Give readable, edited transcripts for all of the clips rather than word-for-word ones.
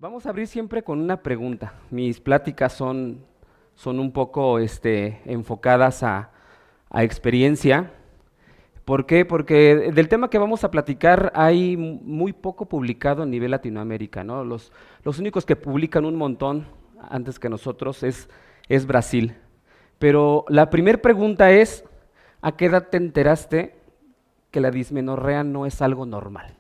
Vamos a abrir siempre con una pregunta. Mis pláticas son un poco enfocadas a experiencia. ¿Por qué? Porque del tema que vamos a platicar hay muy poco publicado a nivel Latinoamérica, ¿no? Los únicos que publican un montón antes que nosotros es Brasil. Pero la primera pregunta es, ¿a qué edad te enteraste que la dismenorrea no es algo normal?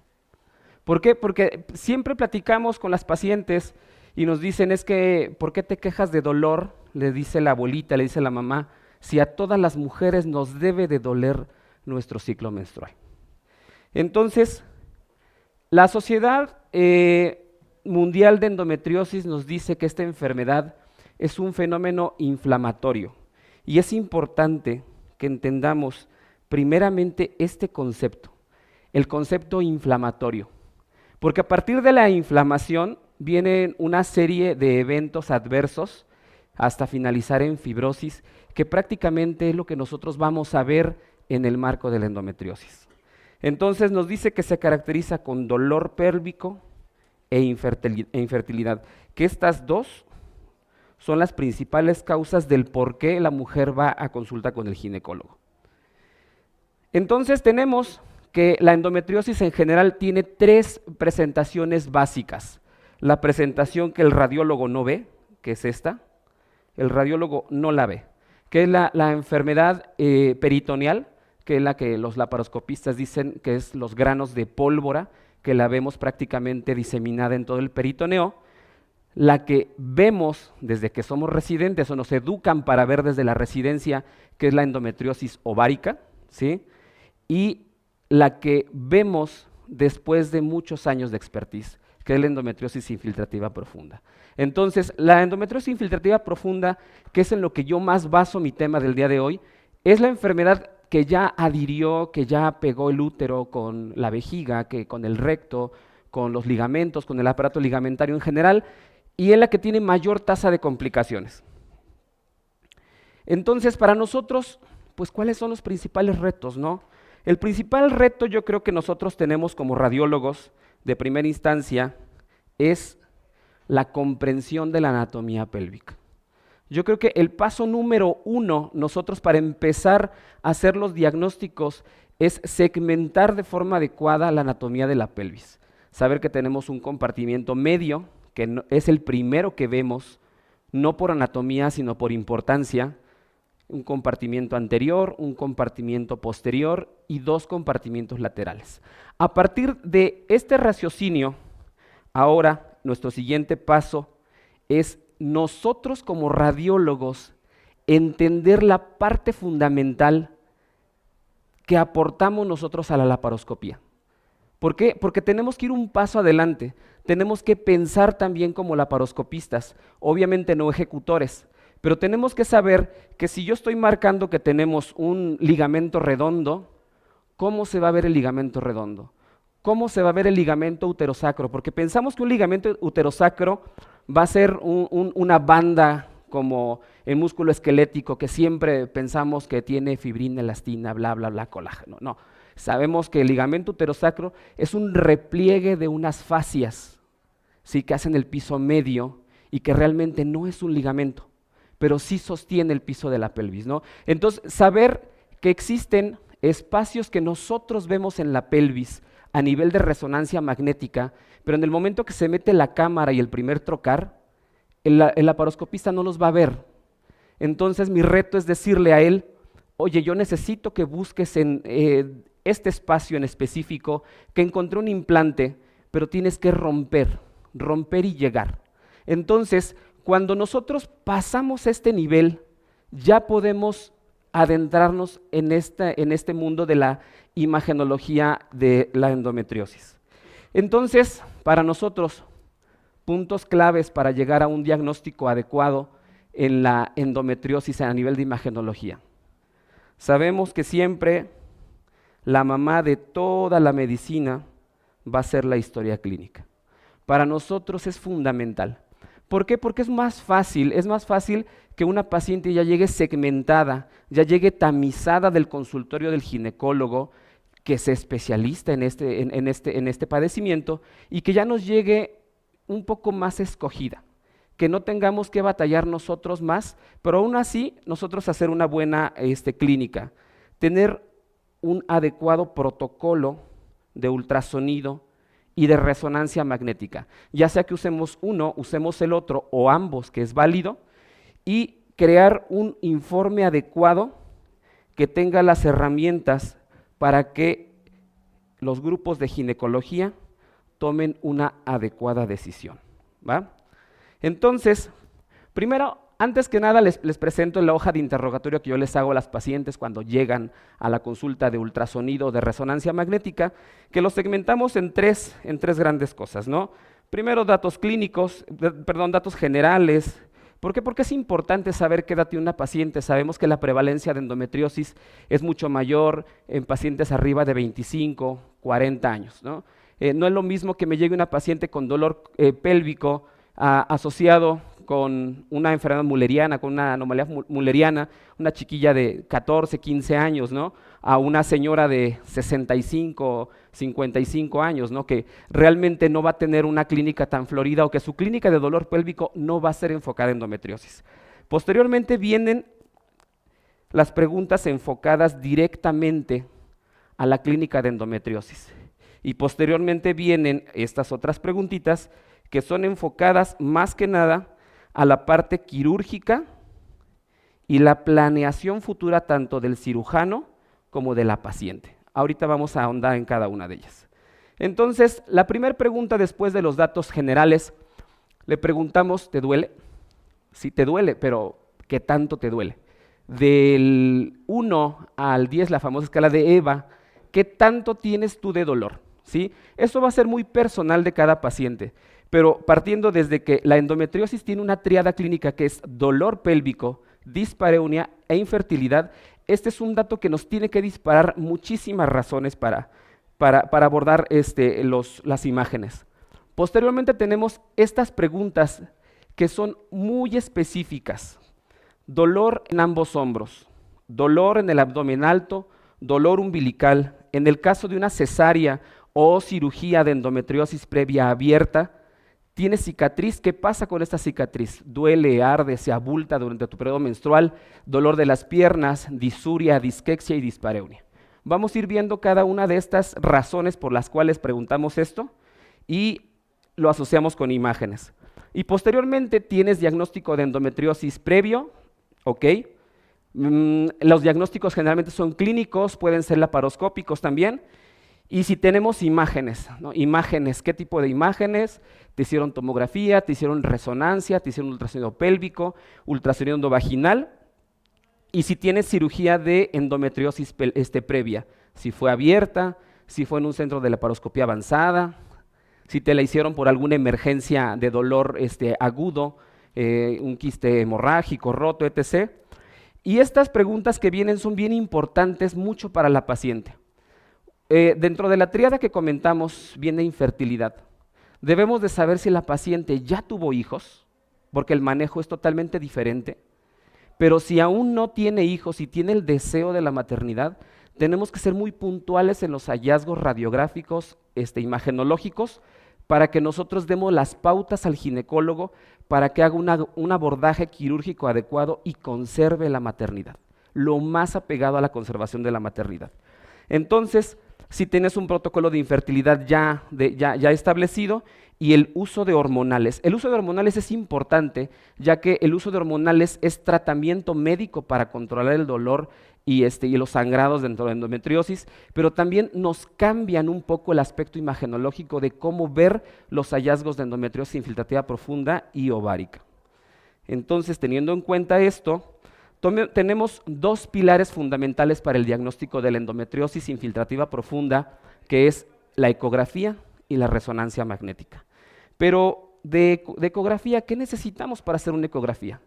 ¿Por qué? Porque siempre platicamos con las pacientes y nos dicen, es que, ¿por qué te quejas de dolor? Le dice la abuelita, le dice la mamá, si a todas las mujeres nos debe de doler nuestro ciclo menstrual. Entonces, la Sociedad Mundial de Endometriosis nos dice que esta enfermedad es un fenómeno inflamatorio y es importante que entendamos primeramente este concepto, el concepto inflamatorio. Porque a partir de la inflamación vienen una serie de eventos adversos hasta finalizar en fibrosis, que prácticamente es lo que nosotros vamos a ver en el marco de la endometriosis. Entonces nos dice que se caracteriza con dolor pélvico e infertilidad, que estas dos son las principales causas del por qué la mujer va a consulta con el ginecólogo. Entonces tenemos que la endometriosis en general tiene tres presentaciones básicas. La presentación que el radiólogo no ve, que es esta, el radiólogo no la ve, que es la enfermedad peritoneal, que es la que los laparoscopistas dicen que es los granos de pólvora, que la vemos prácticamente diseminada en todo el peritoneo. La que vemos desde que somos residentes o nos educan para ver desde la residencia, que es la endometriosis ovárica, ¿sí? Y la que vemos después de muchos años de expertise, que es la endometriosis infiltrativa profunda. Entonces, la endometriosis infiltrativa profunda, que es en lo que yo más baso mi tema del día de hoy, es la enfermedad que ya adhirió, que ya pegó el útero con la vejiga, que con el recto, con los ligamentos, con el aparato ligamentario en general, y es la que tiene mayor tasa de complicaciones. Entonces, para nosotros, pues, ¿cuáles son los principales retos, no? El principal reto yo creo que nosotros tenemos como radiólogos de primera instancia es la comprensión de la anatomía pélvica. Yo creo que el paso número uno nosotros para empezar a hacer los diagnósticos es segmentar de forma adecuada la anatomía de la pelvis. Saber que tenemos un compartimiento medio, que no, es el primero que vemos, no por anatomía sino por importancia, un compartimiento anterior, un compartimiento posterior y dos compartimientos laterales. A partir de este raciocinio, ahora nuestro siguiente paso es nosotros como radiólogos entender la parte fundamental que aportamos nosotros a la laparoscopía. ¿Por qué? Porque tenemos que ir un paso adelante, tenemos que pensar también como laparoscopistas, obviamente no ejecutores, pero tenemos que saber que si yo estoy marcando que tenemos un ligamento redondo, ¿cómo se va a ver el ligamento redondo? ¿Cómo se va a ver el ligamento uterosacro? Porque pensamos que un ligamento uterosacro va a ser una banda como el músculo esquelético que siempre pensamos que tiene fibrina, elastina, bla, bla, bla, colágeno. No, sabemos que el ligamento uterosacro es un repliegue de unas fascias, ¿sí?, que hacen el piso medio y que realmente no es un ligamento, pero sí sostiene el piso de la pelvis, ¿no? Entonces, saber que existen espacios que nosotros vemos en la pelvis a nivel de resonancia magnética, pero en el momento que se mete la cámara y el primer trocar, el laparoscopista no los va a ver. Entonces, mi reto es decirle a él, oye, yo necesito que busques en este espacio en específico, que encontré un implante, pero tienes que romper y llegar. Entonces, cuando nosotros pasamos este nivel, ya podemos adentrarnos en este mundo de la imagenología de la endometriosis. Entonces, para nosotros, puntos claves para llegar a un diagnóstico adecuado en la endometriosis a nivel de imagenología. Sabemos que siempre la mamá de toda la medicina va a ser la historia clínica. Para nosotros es fundamental. ¿Por qué? Porque es más fácil que una paciente ya llegue segmentada, ya llegue tamizada del consultorio del ginecólogo, que es especialista en este padecimiento, y que ya nos llegue un poco más escogida, que no tengamos que batallar nosotros más, pero aún así nosotros hacer una buena clínica, tener un adecuado protocolo de ultrasonido y de resonancia magnética, ya sea que usemos uno, usemos el otro o ambos, que es válido, y crear un informe adecuado que tenga las herramientas para que los grupos de ginecología tomen una adecuada decisión, ¿va? Entonces, primero, antes que nada les presento la hoja de interrogatorio que yo les hago a las pacientes cuando llegan a la consulta de ultrasonido de resonancia magnética, que lo segmentamos en tres grandes cosas, ¿no? Primero, datos clínicos, datos generales. ¿Por qué? Porque es importante saber qué edad tiene una paciente. Sabemos que la prevalencia de endometriosis es mucho mayor en pacientes arriba de 25, 40 años, ¿no? No es lo mismo que me llegue una paciente con dolor pélvico asociado con una enfermedad mulleriana, con una anomalía mulleriana, una chiquilla de 14, 15 años, ¿no? A una señora de 65, 55 años, ¿no? Que realmente no va a tener una clínica tan florida o que su clínica de dolor pélvico no va a ser enfocada en endometriosis. Posteriormente vienen las preguntas enfocadas directamente a la clínica de endometriosis. Y posteriormente vienen estas otras preguntitas que son enfocadas más que nada a la parte quirúrgica y la planeación futura tanto del cirujano como de la paciente. Ahorita vamos a ahondar en cada una de ellas. Entonces, la primera pregunta después de los datos generales, le preguntamos, ¿te duele? Sí, te duele, pero ¿qué tanto te duele? Del 1 al 10, la famosa escala de EVA, ¿qué tanto tienes tú de dolor? ¿Sí? Eso va a ser muy personal de cada paciente, pero partiendo desde que la endometriosis tiene una tríada clínica que es dolor pélvico, dispareunia e infertilidad, este es un dato que nos tiene que disparar muchísimas razones para abordar las imágenes. Posteriormente tenemos estas preguntas que son muy específicas. Dolor en ambos hombros, dolor en el abdomen alto, dolor umbilical. En el caso de una cesárea o cirugía de endometriosis previa abierta, ¿tienes cicatriz? ¿Qué pasa con esta cicatriz? ¿Duele, arde, se abulta durante tu periodo menstrual? Dolor de las piernas, disuria, disquexia y dispareunia. Vamos a ir viendo cada una de estas razones por las cuales preguntamos esto y lo asociamos con imágenes. Y posteriormente tienes diagnóstico de endometriosis previo, ¿ok? Los diagnósticos generalmente son clínicos, pueden ser laparoscópicos también. Y si tenemos imágenes, ¿no? Imágenes, ¿qué tipo de imágenes? Te hicieron tomografía, te hicieron resonancia, te hicieron ultrasonido pélvico, ultrasonido endovaginal. Y si tienes cirugía de endometriosis previa, si fue abierta, si fue en un centro de laparoscopía avanzada, si te la hicieron por alguna emergencia de dolor agudo, un quiste hemorrágico, roto, etc. Y estas preguntas que vienen son bien importantes mucho para la paciente. Dentro de la tríada que comentamos viene infertilidad. Debemos de saber si la paciente ya tuvo hijos, porque el manejo es totalmente diferente, pero si aún no tiene hijos y tiene el deseo de la maternidad, tenemos que ser muy puntuales en los hallazgos radiográficos, imagenológicos, para que nosotros demos las pautas al ginecólogo para que haga un abordaje quirúrgico adecuado y conserve la maternidad, lo más apegado a la conservación de la maternidad. Entonces, si tienes un protocolo de infertilidad ya establecido y el uso de hormonales. El uso de hormonales es importante, ya que el uso de hormonales es tratamiento médico para controlar el dolor y los sangrados dentro de endometriosis, pero también nos cambian un poco el aspecto imagenológico de cómo ver los hallazgos de endometriosis infiltrativa profunda y ovárica. Entonces, teniendo en cuenta esto, tenemos dos pilares fundamentales para el diagnóstico de la endometriosis infiltrativa profunda, que es la ecografía y la resonancia magnética. Pero de ecografía, ¿qué necesitamos para hacer una ecografía?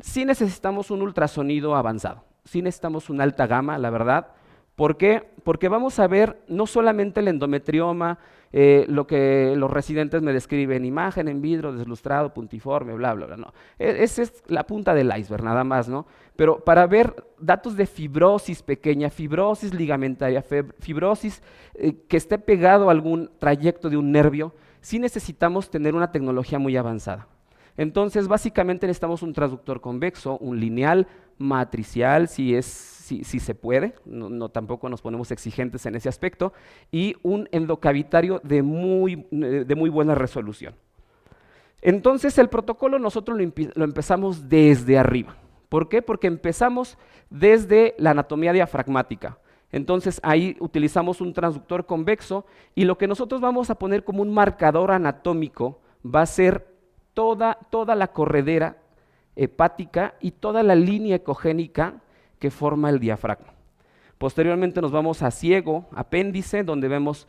Sí necesitamos un ultrasonido avanzado, sí necesitamos una alta gama, la verdad. ¿Por qué? Porque vamos a ver no solamente el endometrioma, lo que los residentes me describen, imagen en vidrio, deslustrado, puntiforme, bla, bla, bla, no. Esa es la punta del iceberg, nada más, ¿no? Pero para ver datos de fibrosis pequeña, fibrosis ligamentaria, fibrosis que esté pegado a algún trayecto de un nervio, sí necesitamos tener una tecnología muy avanzada. Entonces, básicamente necesitamos un transductor convexo, un lineal, matricial, si se puede, tampoco nos ponemos exigentes en ese aspecto, y un endocavitario de muy buena resolución. Entonces, el protocolo nosotros lo empezamos desde arriba. ¿Por qué? Porque empezamos desde la anatomía diafragmática. Entonces, ahí utilizamos un transductor convexo y lo que nosotros vamos a poner como un marcador anatómico va a ser toda la corredera hepática y toda la línea ecogénica que forma el diafragma. Posteriormente nos vamos a ciego, apéndice, donde vemos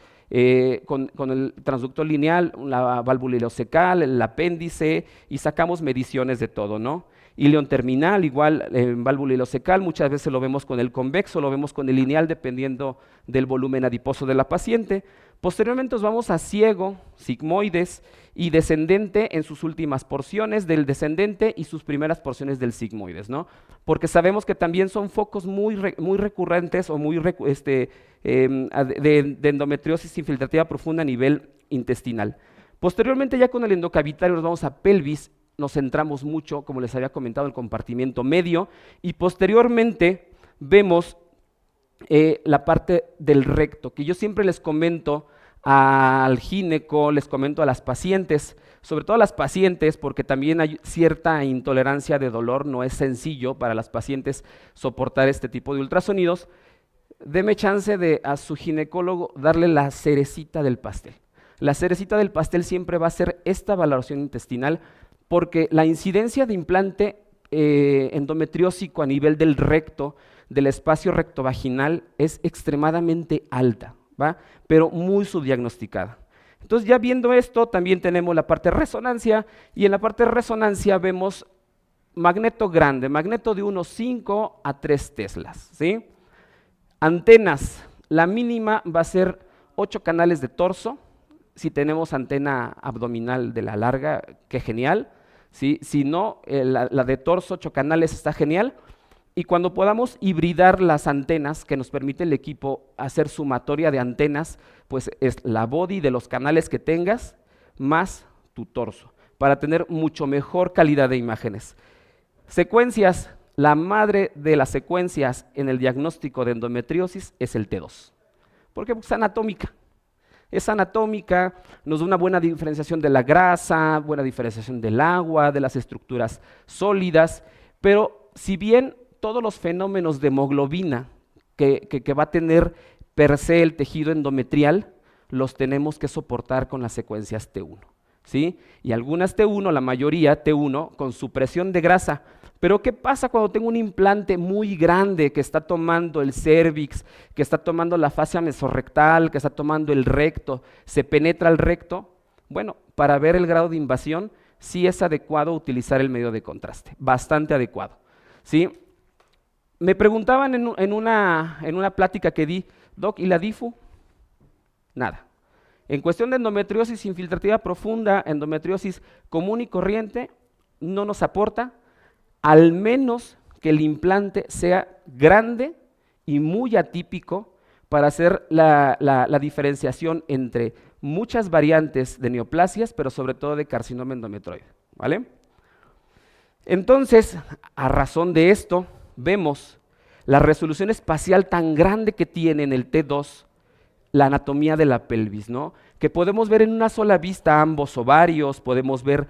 con el transductor lineal la válvula ileocecal, el apéndice y sacamos mediciones de todo, ¿no? Ileón terminal, igual en válvula ileocecal, muchas veces lo vemos con el convexo, lo vemos con el lineal, dependiendo del volumen adiposo de la paciente. Posteriormente nos vamos a ciego, sigmoides y descendente en sus últimas porciones del descendente y sus primeras porciones del sigmoides, ¿no? Porque sabemos que también son focos muy recurrentes o de endometriosis infiltrativa profunda a nivel intestinal. Posteriormente, ya con el endocavitario nos vamos a pelvis, nos centramos mucho, como les había comentado, el compartimiento medio, y posteriormente vemos la parte del recto, que yo siempre les comento al gineco, les comento a las pacientes, sobre todo a las pacientes, porque también hay cierta intolerancia de dolor, no es sencillo para las pacientes soportar este tipo de ultrasonidos. Deme chance de a su ginecólogo darle la cerecita del pastel. La cerecita del pastel siempre va a ser esta valoración intestinal, porque la incidencia de implante endometriósico a nivel del recto, del espacio rectovaginal, es extremadamente alta, ¿va? Pero muy subdiagnosticada. Entonces, ya viendo esto, también tenemos la parte de resonancia, y en la parte de resonancia vemos magneto grande, magneto de unos 5 a 3 teslas, ¿sí? Antenas, la mínima va a ser 8 canales de torso. Si tenemos antena abdominal de la larga, qué genial. ¿Sí? Si no, la de torso, 8 canales, está genial. Y cuando podamos hibridar las antenas, que nos permite el equipo hacer sumatoria de antenas, pues es la body de los canales que tengas más tu torso, para tener mucho mejor calidad de imágenes. Secuencias, la madre de las secuencias en el diagnóstico de endometriosis es el T2. ¿Por qué? Porque es anatómica. Es anatómica, nos da una buena diferenciación de la grasa, buena diferenciación del agua, de las estructuras sólidas, pero si bien todos los fenómenos de hemoglobina que va a tener per se el tejido endometrial, los tenemos que soportar con las secuencias T1, ¿sí? Y algunas T1, la mayoría T1, con supresión de grasa. Pero ¿qué pasa cuando tengo un implante muy grande que está tomando el cérvix, que está tomando la fascia mesorrectal, que está tomando el recto, se penetra el recto? Bueno, para ver el grado de invasión, sí es adecuado utilizar el medio de contraste, bastante adecuado, ¿sí? Me preguntaban en una plática que di, Doc, ¿y la DIFU? Nada. En cuestión de endometriosis infiltrativa profunda, endometriosis común y corriente, no nos aporta, al menos que el implante sea grande y muy atípico para hacer la diferenciación entre muchas variantes de neoplasias, pero sobre todo de carcinoma endometrioide, ¿vale? Entonces, a razón de esto, vemos la resolución espacial tan grande que tiene en el T2 la anatomía de la pelvis, ¿no? Que podemos ver en una sola vista ambos ovarios, podemos ver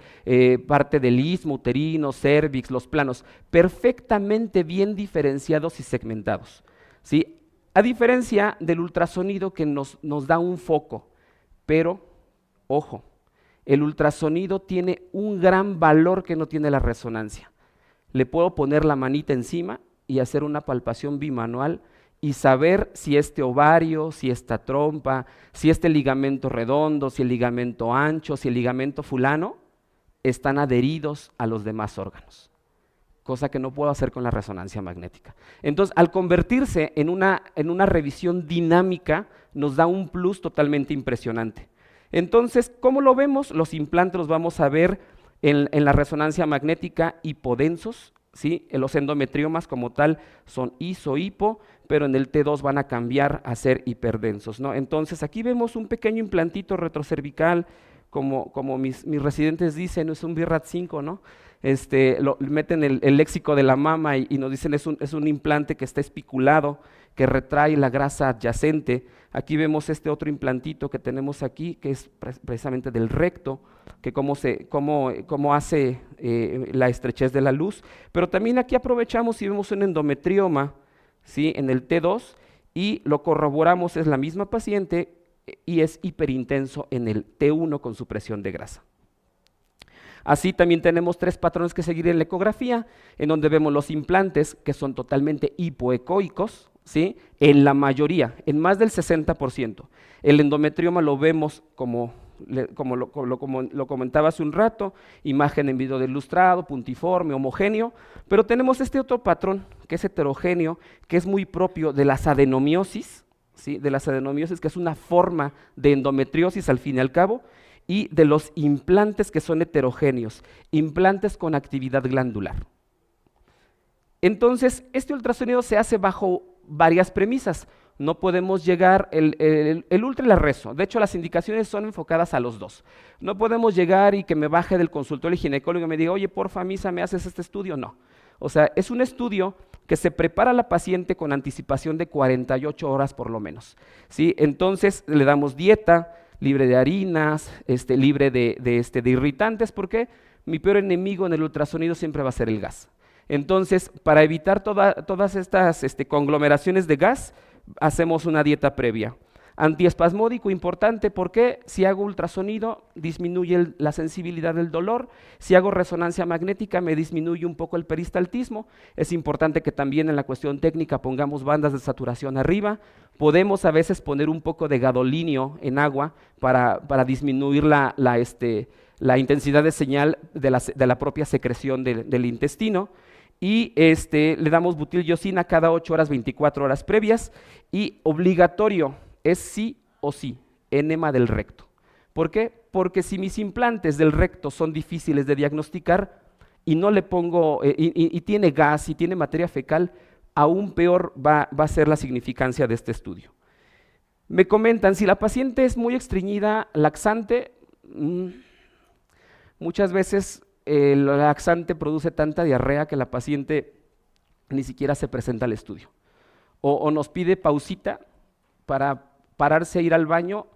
parte del istmo uterino, cérvix, los planos, perfectamente bien diferenciados y segmentados, ¿sí? A diferencia del ultrasonido que nos da un foco, pero, ojo, el ultrasonido tiene un gran valor que no tiene la resonancia. Le puedo poner la manita encima y hacer una palpación bimanual y saber si este ovario, si esta trompa, si este ligamento redondo, si el ligamento ancho, si el ligamento fulano, están adheridos a los demás órganos, cosa que no puedo hacer con la resonancia magnética. Entonces, al convertirse en una revisión dinámica, nos da un plus totalmente impresionante. Entonces, ¿cómo lo vemos? Los implantes los vamos a ver en la resonancia magnética hipodensos, ¿sí? Los endometriomas como tal son iso-hipo, pero en el T2 van a cambiar a ser hiperdensos, ¿no? Entonces aquí vemos un pequeño implantito retrocervical como mis residentes dicen, es un BIRAT5, ¿no? Meten el léxico de la mama y nos dicen es un implante que está espiculado, que retrae la grasa adyacente. Aquí vemos este otro implantito que tenemos aquí, que es precisamente del recto, que cómo hace la estrechez de la luz. Pero también aquí aprovechamos y vemos un endometrioma, ¿sí? En el T2, y lo corroboramos, es la misma paciente y es hiperintenso en el T1 con supresión de grasa. Así también tenemos 3 patrones que seguir en la ecografía, en donde vemos los implantes que son totalmente hipoecoicos, ¿sí? En la mayoría, en más del 60%. El endometrioma lo vemos como lo comentaba hace un rato, imagen en video de ilustrado, puntiforme, homogéneo, pero tenemos este otro patrón que es heterogéneo, que es muy propio de las adenomiosis, ¿sí? De las adenomiosis, que es una forma de endometriosis al fin y al cabo, y de los implantes que son heterogéneos, implantes con actividad glandular. Entonces, este ultrasonido se hace bajo varias premisas. No podemos llegar, el ultra y la reso, de hecho las indicaciones son enfocadas a los dos. No podemos llegar y que me baje del consultorio ginecólogo y me diga, oye, porfa, Misa, ¿me haces este estudio? No. O sea, es un estudio que se prepara a la paciente con anticipación de 48 horas por lo menos, ¿sí? Entonces le damos dieta libre de harinas, libre de irritantes, porque mi peor enemigo en el ultrasonido siempre va a ser el gas. Entonces, para evitar todas estas conglomeraciones de gas, hacemos una dieta previa. Antiespasmódico importante porque si hago ultrasonido disminuye la sensibilidad del dolor, si hago resonancia magnética me disminuye un poco el peristaltismo. Es importante que también en la cuestión técnica pongamos bandas de saturación arriba. Podemos a veces poner un poco de gadolinio en agua para disminuir la intensidad de señal de la propia secreción del intestino. Y le damos butilgioxina cada 8 horas, 24 horas previas, y obligatorio es sí o sí, enema del recto. ¿Por qué? Porque si mis implantes del recto son difíciles de diagnosticar y no le pongo, y tiene gas y tiene materia fecal, aún peor va a ser la significancia de este estudio. Me comentan, si la paciente es muy estreñida, laxante, muchas veces el laxante produce tanta diarrea que la paciente ni siquiera se presenta al estudio. O nos pide pausita para pararse a ir al baño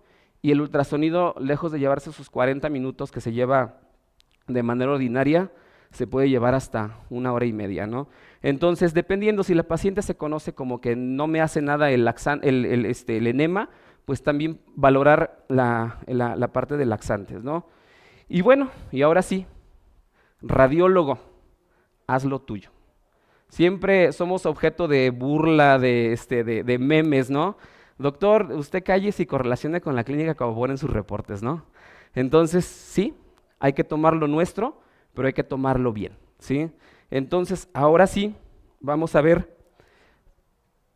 y el ultrasonido, lejos de llevarse sus 40 minutos que se lleva de manera ordinaria, se puede llevar hasta 1 hora y media, ¿no? Entonces, dependiendo si la paciente se conoce como que no me hace nada el enema, pues también valorar la parte de laxantes, ¿no? Y bueno, y ahora sí, radiólogo, haz lo tuyo. Siempre somos objeto de burla, de memes, ¿no? Doctor, usted cállese y correlacione con la clínica como ponen sus reportes, ¿no? Entonces, sí, hay que tomar lo nuestro, pero hay que tomarlo bien, ¿sí? Entonces, ahora sí, vamos a ver.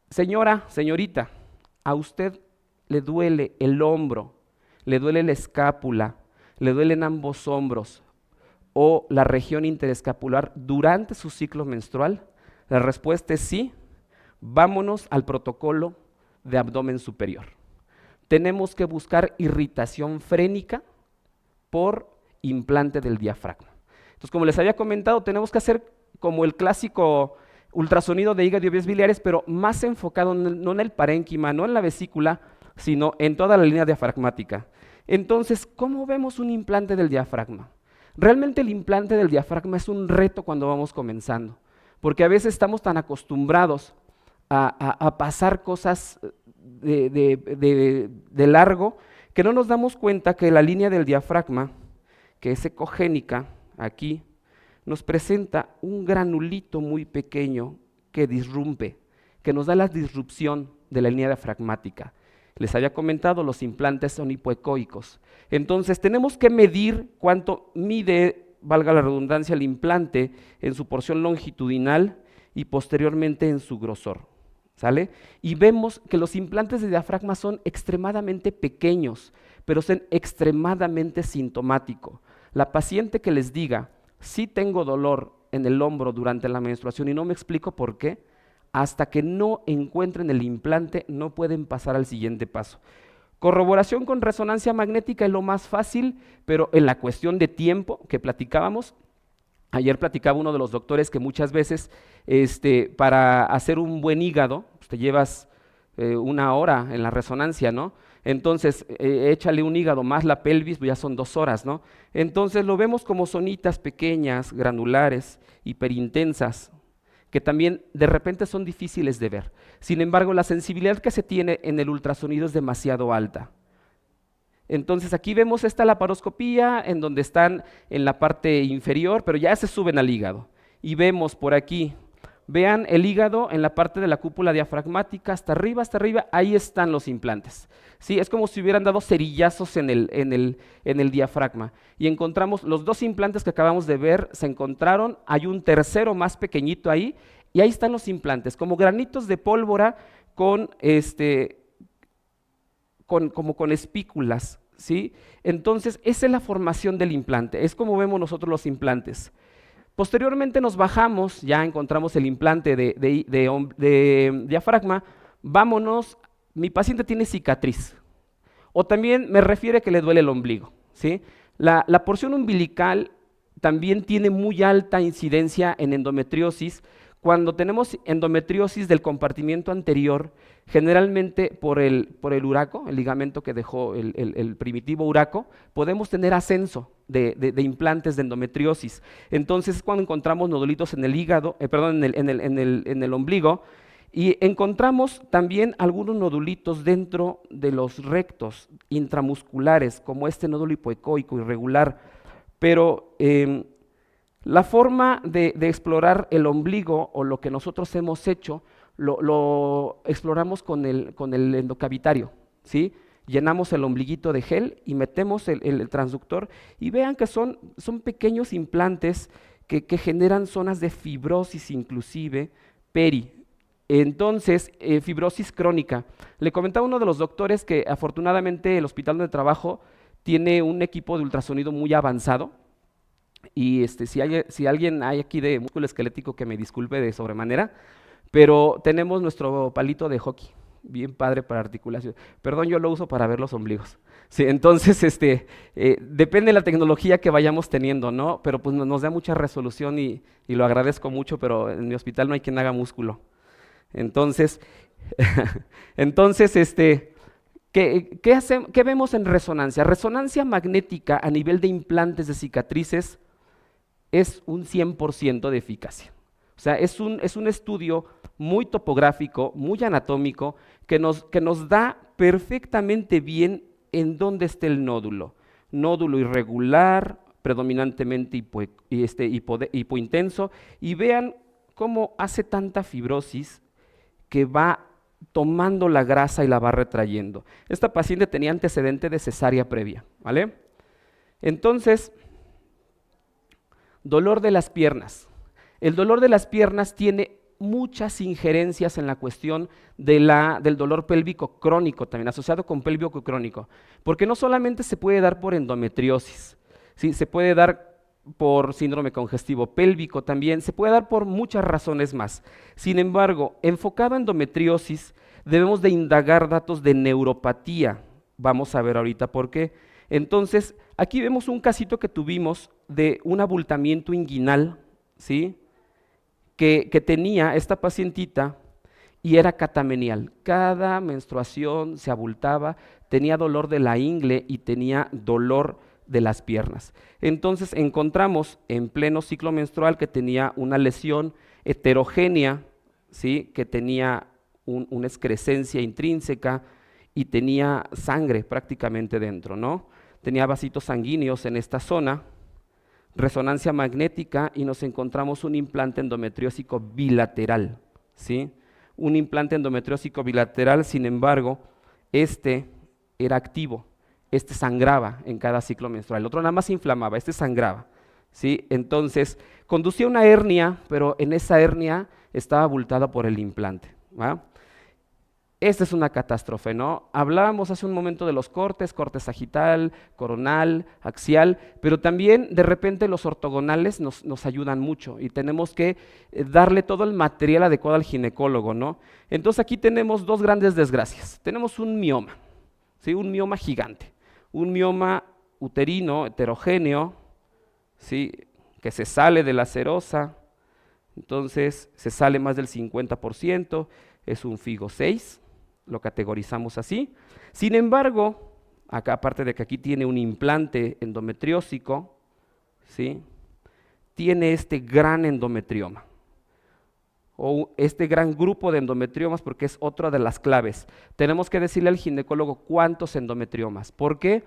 Señora, señorita, ¿a usted le duele el hombro, le duele la escápula, le duelen ambos hombros o la región interescapular durante su ciclo menstrual? La respuesta es sí. Vámonos al protocolo de abdomen superior. Tenemos que buscar irritación frénica por implante del diafragma. Entonces, como les había comentado, tenemos que hacer como el clásico ultrasonido de hígado y vías biliares, pero más enfocado no en el parénquima, no en la vesícula, sino en toda la línea diafragmática. Entonces, ¿cómo vemos un implante del diafragma? Realmente el implante del diafragma es un reto cuando vamos comenzando, porque a veces estamos tan acostumbrados a pasar cosas de largo que no nos damos cuenta que la línea del diafragma, que es ecogénica, aquí, nos presenta un granulito muy pequeño que disrumpe, que nos da la disrupción de la línea diafragmática. Les había comentado, los implantes son hipoecoicos. Entonces tenemos que medir cuánto mide, valga la redundancia, el implante en su porción longitudinal y posteriormente en su grosor, ¿sale? Y vemos que los implantes de diafragma son extremadamente pequeños, pero son extremadamente sintomáticos. La paciente que les diga, sí tengo dolor en el hombro durante la menstruación y no me explico por qué, hasta que no encuentren el implante no pueden pasar al siguiente paso. Corroboración con resonancia magnética es lo más fácil, pero en la cuestión de tiempo que platicábamos, ayer platicaba uno de los doctores que muchas veces para hacer un buen hígado, pues te llevas 1 hora en la resonancia, ¿no? Entonces, échale un hígado más la pelvis, pues ya son 2 horas, ¿no? Entonces lo vemos como zonitas pequeñas, granulares, hiperintensas, que también de repente son difíciles de ver. Sin embargo, la sensibilidad que se tiene en el ultrasonido es demasiado alta. Entonces aquí vemos esta laparoscopía en donde están en la parte inferior, pero ya se suben al hígado. Y vemos por aquí, vean el hígado en la parte de la cúpula diafragmática, hasta arriba, ahí están los implantes. ¿Sí? Es como si hubieran dado cerillazos en el diafragma. Y encontramos los 2 implantes que acabamos de ver, se encontraron, hay un tercero más pequeñito ahí, y ahí están los implantes, como granitos de pólvora con como con espículas, ¿sí? Entonces, esa es la formación del implante, es como vemos nosotros los implantes. Posteriormente nos bajamos, ya encontramos el implante de diafragma, vámonos, mi paciente tiene cicatriz, o también me refiere que le duele el ombligo, ¿sí? La porción umbilical también tiene muy alta incidencia en endometriosis. Cuando tenemos endometriosis del compartimiento anterior, generalmente por el uraco, el ligamento que dejó el primitivo uraco, podemos tener ascenso de implantes de endometriosis. Entonces es cuando encontramos nodulitos en el hígado, en el ombligo, y encontramos también algunos nodulitos dentro de los rectos intramusculares, como este nódulo hipoecoico irregular, pero la forma de explorar el ombligo, o lo que nosotros hemos hecho, lo exploramos con el endocavitario, ¿sí? Llenamos el ombliguito de gel y metemos el transductor y vean que son pequeños implantes que generan zonas de fibrosis inclusive, Entonces, fibrosis crónica. Le comentaba a uno de los doctores que afortunadamente el hospital donde trabajo tiene un equipo de ultrasonido muy avanzado, y si alguien hay aquí de músculo esquelético, que me disculpe de sobremanera, pero tenemos nuestro palito de hockey, bien padre para articulación. Perdón, yo lo uso para ver los ombligos. Sí, entonces, depende de la tecnología que vayamos teniendo, ¿no? Pero pues nos da mucha resolución y lo agradezco mucho, pero en mi hospital no hay quien haga músculo. Entonces, ¿qué vemos en resonancia? Resonancia magnética a nivel de implantes de cicatrices es un 100% de eficacia. O sea, es un estudio muy topográfico, muy anatómico, que nos da perfectamente bien en dónde está el nódulo. Nódulo irregular, predominantemente hipointenso, y vean cómo hace tanta fibrosis que va tomando la grasa y la va retrayendo. Esta paciente tenía antecedente de cesárea previa, ¿vale? Entonces, dolor de las piernas. El dolor de las piernas tiene muchas injerencias en la cuestión del dolor pélvico crónico, también asociado con pélvico crónico, porque no solamente se puede dar por endometriosis, ¿sí? Se puede dar por síndrome congestivo pélvico también, se puede dar por muchas razones más. Sin embargo, enfocado a endometriosis, debemos de indagar datos de neuropatía. Vamos a ver ahorita por qué. Entonces, aquí vemos un casito que tuvimos de un abultamiento inguinal, ¿sí? que tenía esta pacientita, y era catamenial. Cada menstruación se abultaba, tenía dolor de la ingle y tenía dolor de las piernas. Entonces encontramos en pleno ciclo menstrual que tenía una lesión heterogénea, ¿sí? Que tenía una excrescencia intrínseca y tenía sangre prácticamente dentro, ¿no? Tenía vasitos sanguíneos en esta zona, resonancia magnética, y nos encontramos un implante endometriósico bilateral, ¿sí? Un implante endometriósico bilateral, sin embargo, era activo. Sangraba en cada ciclo menstrual, el otro nada más inflamaba, sangraba, ¿sí? Entonces, conducía a una hernia, pero en esa hernia estaba abultada por el implante, ¿va? Esta es una catástrofe, ¿no? Hablábamos hace un momento de los cortes sagital, coronal, axial, pero también de repente los ortogonales nos ayudan mucho y tenemos que darle todo el material adecuado al ginecólogo, ¿no? Entonces aquí tenemos 2 grandes desgracias. Tenemos un mioma, ¿sí? Un mioma gigante, un mioma uterino heterogéneo, ¿sí? Que se sale de la serosa, entonces se sale más del 50%, es un FIGO 6, lo categorizamos así. Sin embargo, acá aparte de que aquí tiene un implante endometriósico, ¿sí? Tiene este gran endometrioma, o este gran grupo de endometriomas, porque es otra de las claves. Tenemos que decirle al ginecólogo cuántos endometriomas. ¿Por qué?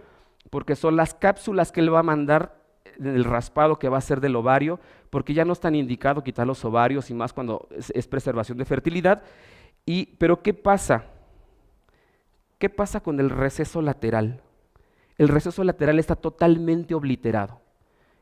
Porque son las cápsulas que él va a mandar en el raspado que va a hacer del ovario, porque ya no es tan indicado quitar los ovarios y más cuando es preservación de fertilidad. Pero ¿qué pasa? ¿Qué pasa con el receso lateral? El receso lateral está totalmente obliterado.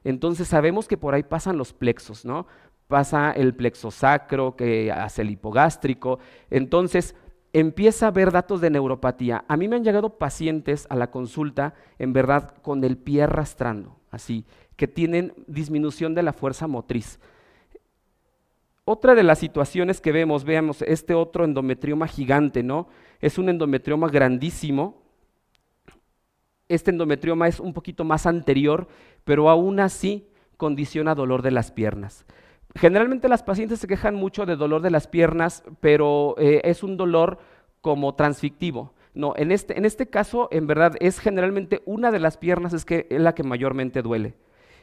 Entonces sabemos que por ahí pasan los plexos, ¿no? Pasa el plexo sacro que hace el hipogástrico. Entonces empieza a haber datos de neuropatía. A mí me han llegado pacientes a la consulta, en verdad, con el pie arrastrando, así, que tienen disminución de la fuerza motriz. Otra de las situaciones que veamos este otro endometrioma gigante, ¿no? Es un endometrioma grandísimo. Este endometrioma es un poquito más anterior, pero aún así condiciona dolor de las piernas. Generalmente las pacientes se quejan mucho de dolor de las piernas, pero es un dolor como transfictivo. No, en este caso, en verdad, es generalmente una de las piernas es la que mayormente duele.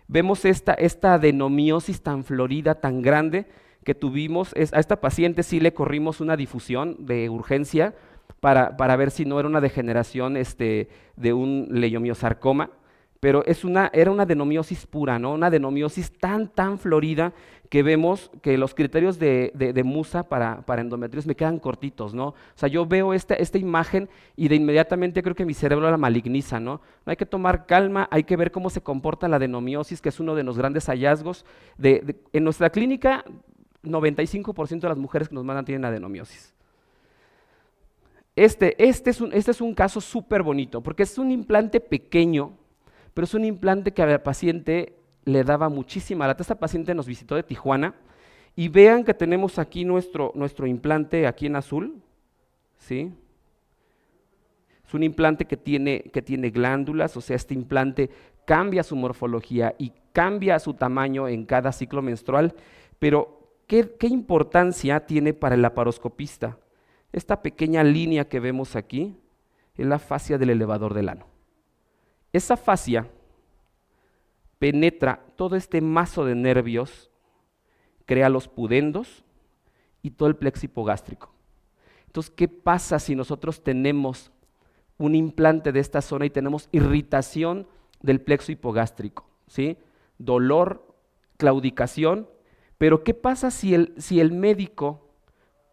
Vemos esta adenomiosis tan florida, tan grande que tuvimos. A esta paciente sí le corrimos una difusión de urgencia para ver si no era una degeneración de un leiomiosarcoma, pero era una adenomiosis pura, ¿no? Una adenomiosis tan florida que vemos que los criterios de Musa para endometriosis me quedan cortitos, ¿no? O sea, yo veo esta imagen y de inmediatamente creo que mi cerebro la maligniza, ¿no? No hay que tomar calma, hay que ver cómo se comporta la adenomiosis, que es uno de los grandes hallazgos. En nuestra clínica, 95% de las mujeres que nos mandan tienen adenomiosis. Este es un caso súper bonito, porque es un implante pequeño, pero es un implante que a la paciente le daba muchísima lata. Esta paciente nos visitó de Tijuana, y vean que tenemos aquí nuestro implante aquí en azul, ¿sí? Es un implante que tiene glándulas, o sea, este implante cambia su morfología y cambia su tamaño en cada ciclo menstrual, pero ¿qué importancia tiene para el laparoscopista? Esta pequeña línea que vemos aquí es la fascia del elevador del ano. Esa fascia penetra todo este mazo de nervios, crea los pudendos y todo el plexo hipogástrico. Entonces, ¿qué pasa si nosotros tenemos un implante de esta zona y tenemos irritación del plexo hipogástrico? ¿Sí? Dolor, claudicación, pero ¿qué pasa si el médico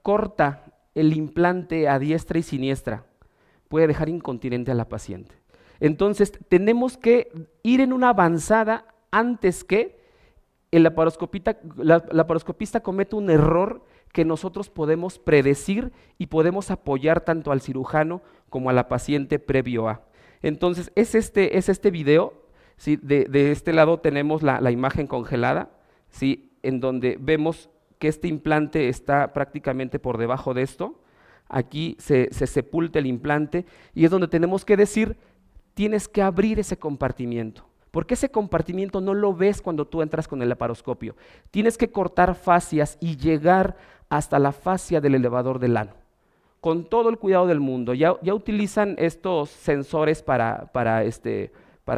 corta el implante a diestra y siniestra? Puede dejar incontinente a la paciente. Entonces, tenemos que ir en una avanzada antes que el laparoscopista cometa un error que nosotros podemos predecir y podemos apoyar tanto al cirujano como a la paciente previo a. Entonces, es este video, ¿sí? De este lado tenemos la imagen congelada, ¿sí? En donde vemos que este implante está prácticamente por debajo de esto. Aquí se sepulta el implante y es donde tenemos que decir, tienes que abrir ese compartimiento, porque ese compartimiento no lo ves cuando tú entras con el laparoscopio. Tienes que cortar fascias y llegar hasta la fascia del elevador del ano, con todo el cuidado del mundo. Ya utilizan estos sensores para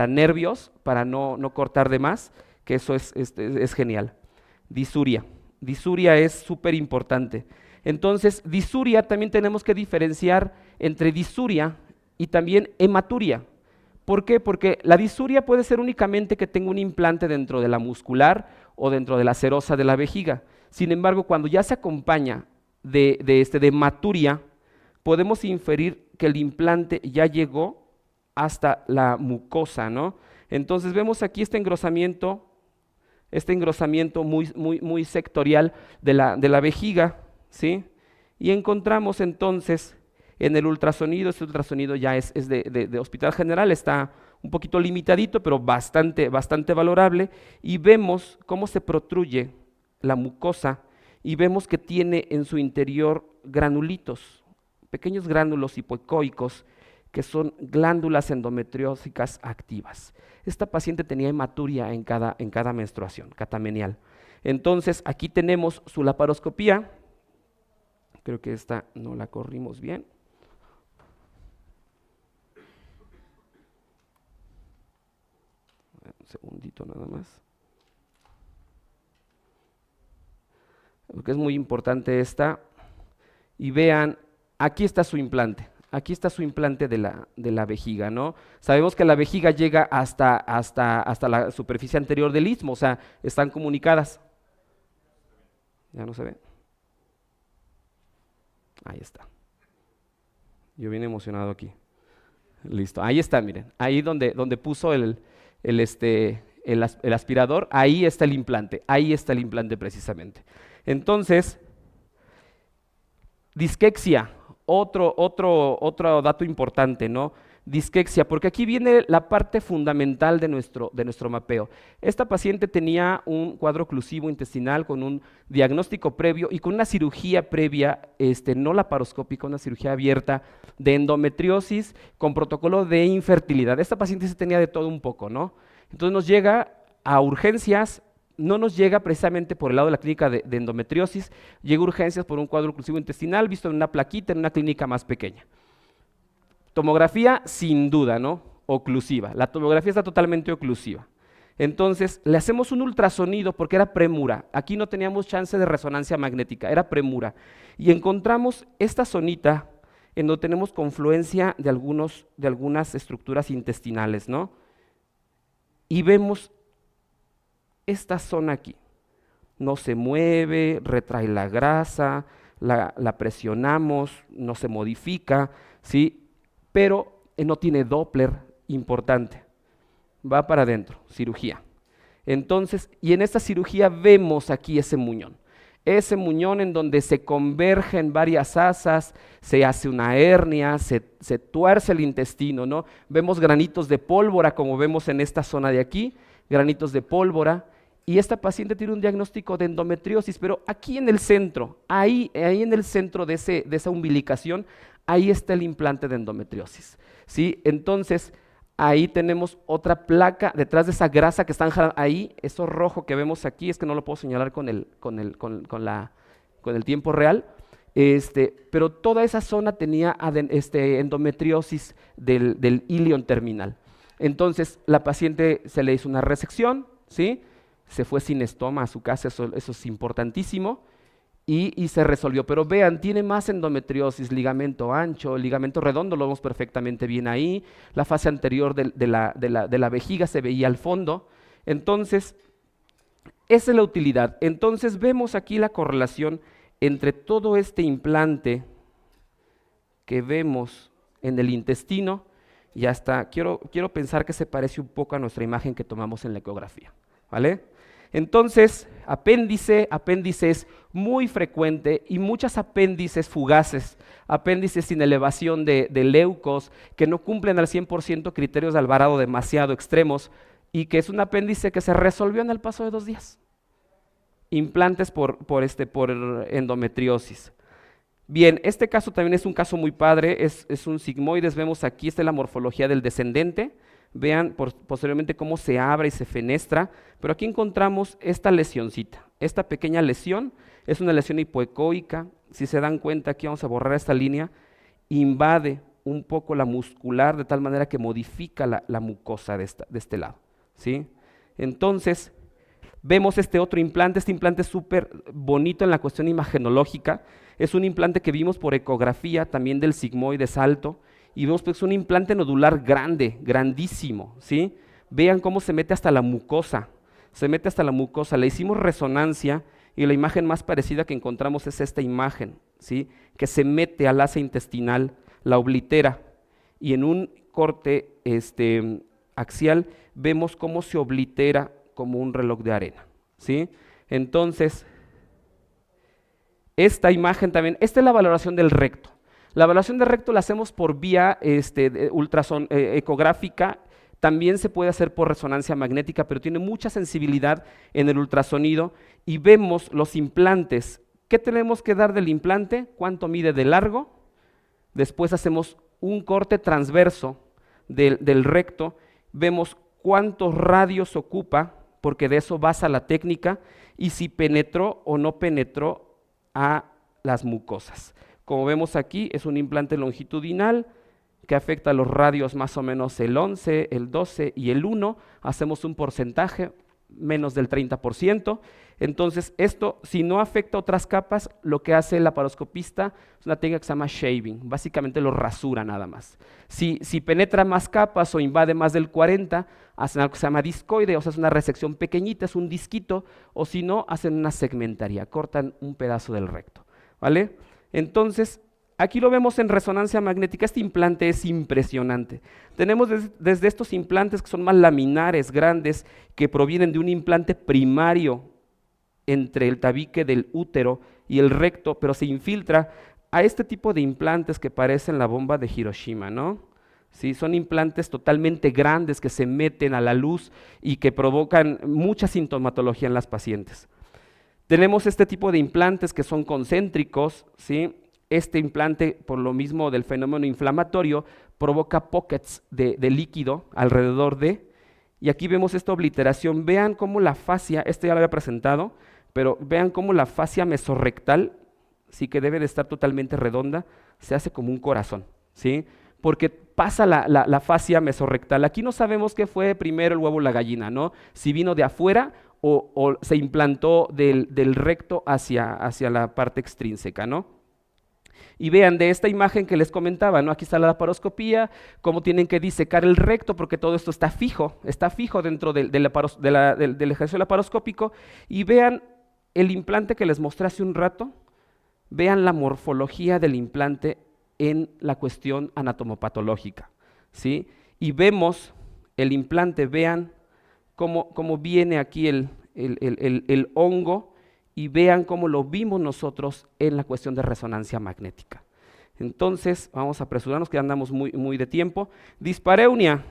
nervios, para no cortar de más, que eso es genial. Disuria. Disuria es súper importante. Entonces, disuria también tenemos que diferenciar entre disuria y también hematuria. ¿Por qué? Porque la disuria puede ser únicamente que tenga un implante dentro de la muscular o dentro de la serosa de la vejiga. Sin embargo, cuando ya se acompaña de hematuria, podemos inferir que el implante ya llegó hasta la mucosa, ¿no? Entonces vemos aquí este engrosamiento muy sectorial de la vejiga, ¿sí? Y encontramos entonces en el ultrasonido, este ultrasonido ya es de Hospital General, está un poquito limitadito, pero bastante valorable, y vemos cómo se protruye la mucosa y vemos que tiene en su interior granulitos, pequeños gránulos hipoecoicos que son glándulas endometriósicas activas. Esta paciente tenía hematuria en cada menstruación, catamenial. Entonces, aquí tenemos su laparoscopía. Creo que esta no la corrimos bien. Un segundito nada más. Porque es muy importante esta. Y vean, aquí está su implante. Aquí está su implante de la vejiga, ¿no? Sabemos que la vejiga llega hasta la superficie anterior del istmo, o sea, están comunicadas. ¿Ya no se ve? Ahí está. Yo bien emocionado aquí. Listo, ahí está, miren. Ahí donde puso el aspirador, ahí está el implante. Ahí está el implante precisamente. Entonces, disquexia. Otro dato importante, ¿no? Disquexia, porque aquí viene la parte fundamental de nuestro mapeo. Esta paciente tenía un cuadro oclusivo intestinal con un diagnóstico previo y con una cirugía previa, no laparoscópica, una cirugía abierta de endometriosis con protocolo de infertilidad. Esta paciente se tenía de todo un poco, ¿no? Entonces nos llega a urgencias. No nos llega precisamente por el lado de la clínica de endometriosis, llega a urgencias por un cuadro oclusivo intestinal visto en una plaquita en una clínica más pequeña. Tomografía, sin duda, ¿no? Oclusiva. La tomografía está totalmente oclusiva. Entonces, le hacemos un ultrasonido porque era premura. Aquí no teníamos chance de resonancia magnética, era premura. Y encontramos esta zonita en donde tenemos confluencia de algunas estructuras intestinales, ¿no? Y vemos esta zona aquí, no se mueve, retrae la grasa, la presionamos, no se modifica, ¿sí? Pero no tiene Doppler importante, va para adentro, cirugía. Entonces, y en esta cirugía vemos aquí ese muñón en donde se convergen varias asas, se hace una hernia, se tuerce el intestino, ¿no? Vemos granitos de pólvora como vemos en esta zona de aquí, granitos de pólvora, y esta paciente tiene un diagnóstico de endometriosis, pero aquí en el centro, ahí en el centro de esa umbilicación, ahí está el implante de endometriosis, ¿sí? Entonces, ahí tenemos otra placa, detrás de esa grasa que están ahí, eso rojo que vemos aquí, es que no lo puedo señalar con el tiempo real, pero toda esa zona tenía endometriosis del ilion terminal. Entonces, la paciente se le hizo una resección, ¿sí? Se fue sin estoma a su casa, eso es importantísimo, y se resolvió. Pero vean, tiene más endometriosis, ligamento ancho, ligamento redondo, lo vemos perfectamente bien ahí, la fase anterior de la vejiga se veía al fondo. Entonces, esa es la utilidad. Entonces, vemos aquí la correlación entre todo este implante que vemos en el intestino y hasta, quiero pensar que se parece un poco a nuestra imagen que tomamos en la ecografía, ¿vale? Entonces, apéndice es muy frecuente y muchas apéndices fugaces, apéndices sin elevación de leucos, que no cumplen al 100% criterios de Alvarado demasiado extremos y que es un apéndice que se resolvió en el paso de 2 días. Implantes por endometriosis. Bien, este caso también es un caso muy padre, es un sigmoides, vemos aquí, esta es la morfología del descendente. Vean posteriormente cómo se abre y se fenestra, pero aquí encontramos esta lesioncita. Esta pequeña lesión es una lesión hipoecoica. Si se dan cuenta, aquí vamos a borrar esta línea, invade un poco la muscular de tal manera que modifica la mucosa de este lado, ¿sí? Entonces, vemos este otro implante, este implante es súper bonito en la cuestión imagenológica. Es un implante que vimos por ecografía, también del sigmoides alto, y vemos que es un implante nodular grande, grandísimo, ¿sí? Vean cómo se mete hasta la mucosa, le hicimos resonancia y la imagen más parecida que encontramos es esta imagen, ¿sí? Que se mete al asa intestinal, la oblitera, y en un corte axial vemos cómo se oblitera como un reloj de arena, ¿sí? Entonces, esta imagen también, esta es la valoración del recto. La evaluación de recto la hacemos por vía ecográfica, también se puede hacer por resonancia magnética, pero tiene mucha sensibilidad en el ultrasonido y vemos los implantes. ¿Qué tenemos que dar del implante? ¿Cuánto mide de largo? Después hacemos un corte transverso del recto, vemos cuántos radios ocupa, porque de eso basa la técnica, y si penetró o no penetró a las mucosas. Como vemos aquí, es un implante longitudinal que afecta a los radios más o menos el 11, el 12 y el 1. Hacemos un porcentaje, menos del 30%. Entonces, esto, si no afecta otras capas, lo que hace el laparoscopista es una técnica que se llama shaving, básicamente lo rasura nada más. Si penetra más capas o invade más del 40, hacen algo que se llama discoide, o sea, es una resección pequeñita, es un disquito, o si no, hacen una segmentaría, cortan un pedazo del recto, ¿vale? Entonces, aquí lo vemos en resonancia magnética. Este implante es impresionante. Tenemos desde estos implantes que son más laminares, grandes, que provienen de un implante primario entre el tabique del útero y el recto, pero se infiltra, a este tipo de implantes que parecen la bomba de Hiroshima, ¿no? Sí, son implantes totalmente grandes que se meten a la luz y que provocan mucha sintomatología en las pacientes. Tenemos este tipo de implantes que son concéntricos, ¿sí? Este implante, por lo mismo del fenómeno inflamatorio, provoca pockets de líquido alrededor de, y aquí vemos esta obliteración. Vean cómo la fascia, esto ya lo había presentado, pero vean cómo la fascia mesorrectal, sí, que debe de estar totalmente redonda, se hace como un corazón, ¿sí? Porque pasa la fascia mesorrectal. Aquí no sabemos qué fue primero el huevo o la gallina, ¿no? Si vino de afuera o se implantó del recto hacia la parte extrínseca, ¿no? Y vean de esta imagen que les comentaba, ¿no? Aquí está la laparoscopía, cómo tienen que disecar el recto, porque todo esto está fijo dentro del ejercicio laparoscópico. Y vean el implante que les mostré hace un rato, vean la morfología del implante en la cuestión anatomopatológica, ¿sí? Y vemos el implante, vean cómo viene aquí el hongo, y vean cómo lo vimos nosotros en la cuestión de resonancia magnética. Entonces, vamos a apresurarnos que andamos muy de tiempo. Dispareunia,